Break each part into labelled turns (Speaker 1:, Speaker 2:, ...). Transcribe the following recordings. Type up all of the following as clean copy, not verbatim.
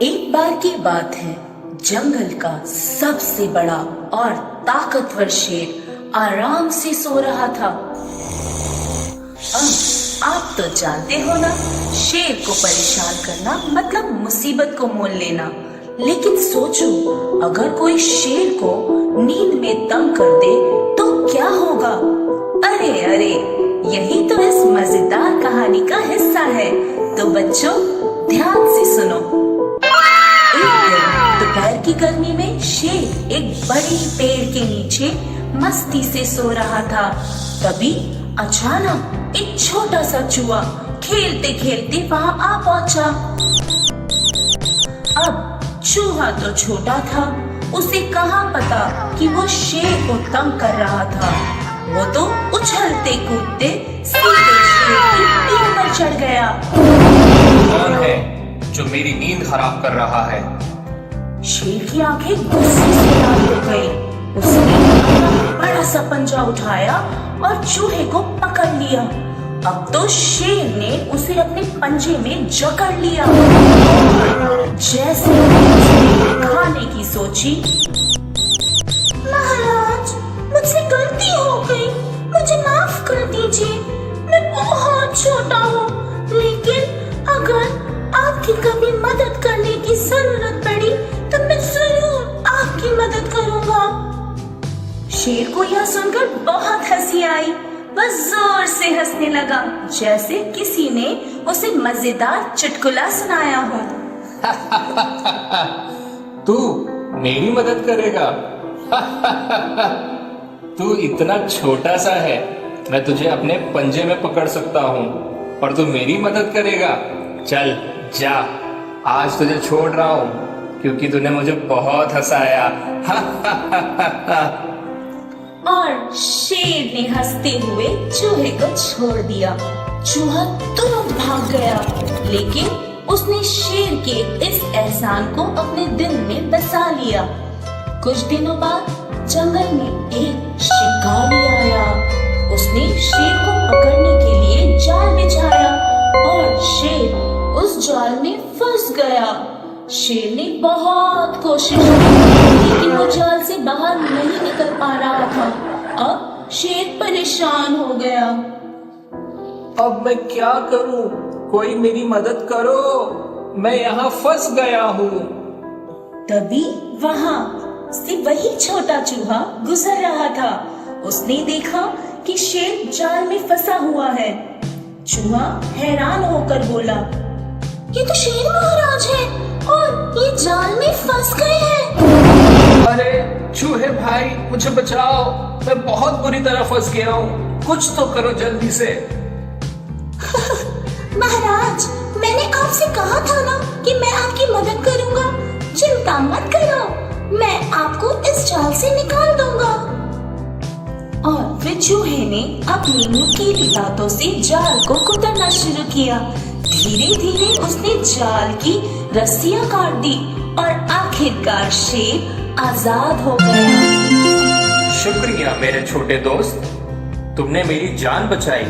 Speaker 1: एक बार की बात है, जंगल का सबसे बड़ा और ताकतवर शेर आराम से सो रहा था। आप तो जानते हो ना, शेर को परेशान करना मतलब मुसीबत को मोल लेना। लेकिन सोचो, अगर कोई शेर को नींद में तंग कर दे तो क्या होगा? अरे अरे, यही तो इस मजेदार कहानी का हिस्सा है। तो बच्चों, ध्यान से सुनो। दोपहर की गर्मी में शेर एक बड़े पेड़ के नीचे मस्ती से सो रहा था। तभी अचानक एक छोटा सा चूहा खेलते खेलते वहां आ पहुंचा। अब चूहा तो छोटा था, उसे कहाँ पता कि वो शेर को तंग कर रहा था। वो तो उछलते कूदते सीधे शेर की पीठ पर चढ़ गया।
Speaker 2: कौन है जो मेरी नींद खराब कर रहा है?
Speaker 1: शेर की आंखें गुस्से से लाल हो गई। उसने अपना बड़ा सा पंजा उठाया और चूहे को पकड़ लिया। अब तो शेर ने उसे अपने पंजे में जकड़ लिया। जैसे उसने खाने की सोची, महाराज, मुझसे गलती हो गई, मुझे माफ कर दीजिए। मैं बहुत छोटा हूँ, लेकिन अगर आपकी कभी मदद करने की जरूरत पड़ी तो मैं जरूर आपकी मदद करूँगा। शेर को यह सुनकर बहुत हंसी आई। वह जोर से हंसने लगा, जैसे किसी ने उसे मजेदार चुटकुला सुनाया हो।
Speaker 2: तू मेरी मदद करेगा? तू इतना छोटा सा है, मैं तुझे अपने पंजे में पकड़ सकता हूँ और तू मेरी मदद करेगा? चल जा, आज तुझे छोड़ रहा हूँ क्योंकि तूने मुझे बहुत हंसाया।
Speaker 1: और शेर ने हंसते हुए चूहे को छोड़ दिया। चूहा तुरंत भाग गया, लेकिन उसने शेर के इस एहसान को अपने दिल में बसा लिया। कुछ दिनों बाद जंगल में एक शिकारी आया। उसने शेर को पकड़ने के लिए जाल बिछाया और शेर उस जाल में फंस गया। शेर ने बहुत कोशिश की, लेकिन वो जाल से बाहर नहीं निकल पा रहा था। अब शेर परेशान हो गया।
Speaker 2: अब मैं क्या करूं? कोई मेरी मदद करो, मैं यहाँ फंस गया हूँ।
Speaker 1: तभी वहाँ से वही छोटा चूहा गुजर रहा था। उसने देखा कि शेर जाल में फंसा हुआ है। चूहा हैरान होकर बोला, ये तो शेर महाराज है और ये जाल में फंस गए हैं।
Speaker 2: अरे चूहे भाई, मुझे बचाओ, मैं बहुत बुरी तरह फंस गया हूँ, कुछ तो करो जल्दी से।
Speaker 1: महाराज, मैंने आपसे कहा था ना कि मैं आपकी मदद करूंगा। चिंता मत करो, मैं आपको इस जाल से निकाल दूंगा। और फिर चूहे ने अपनी नुकीली दांतों से जाल को कुतरना शुरू किया। धीरे धीरे उसने जाल की रस्सियां काट दी और आखिरकार शेर आजाद हो गया।
Speaker 2: शुक्रिया मेरे छोटे दोस्त, तुमने मेरी जान बचाई।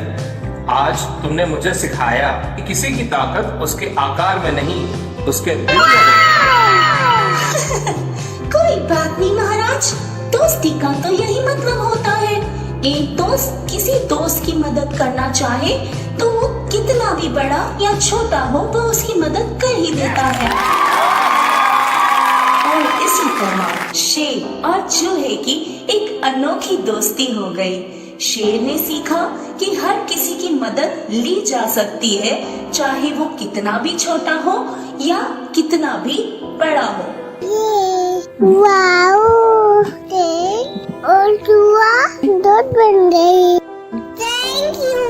Speaker 2: आज तुमने मुझे सिखाया कि किसी की ताकत उसके आकार में नहीं, उसके दिल में है।
Speaker 1: कोई बात नहीं महाराज, दोस्ती का तो यही मतलब होता है। एक दोस्त किसी दोस्त की मदद करना चाहे तो वो कितना भी बड़ा या छोटा हो, वो उसकी मदद कर ही देता है। और इसी तरह शेर और चूहे की एक अनोखी दोस्ती हो गई। शेर ने सीखा कि हर किसी की मदद ली जा सकती है, चाहे वो कितना भी छोटा हो या कितना भी बड़ा हो।
Speaker 3: वाओ, और चूहा दूध बन गई। Thank you.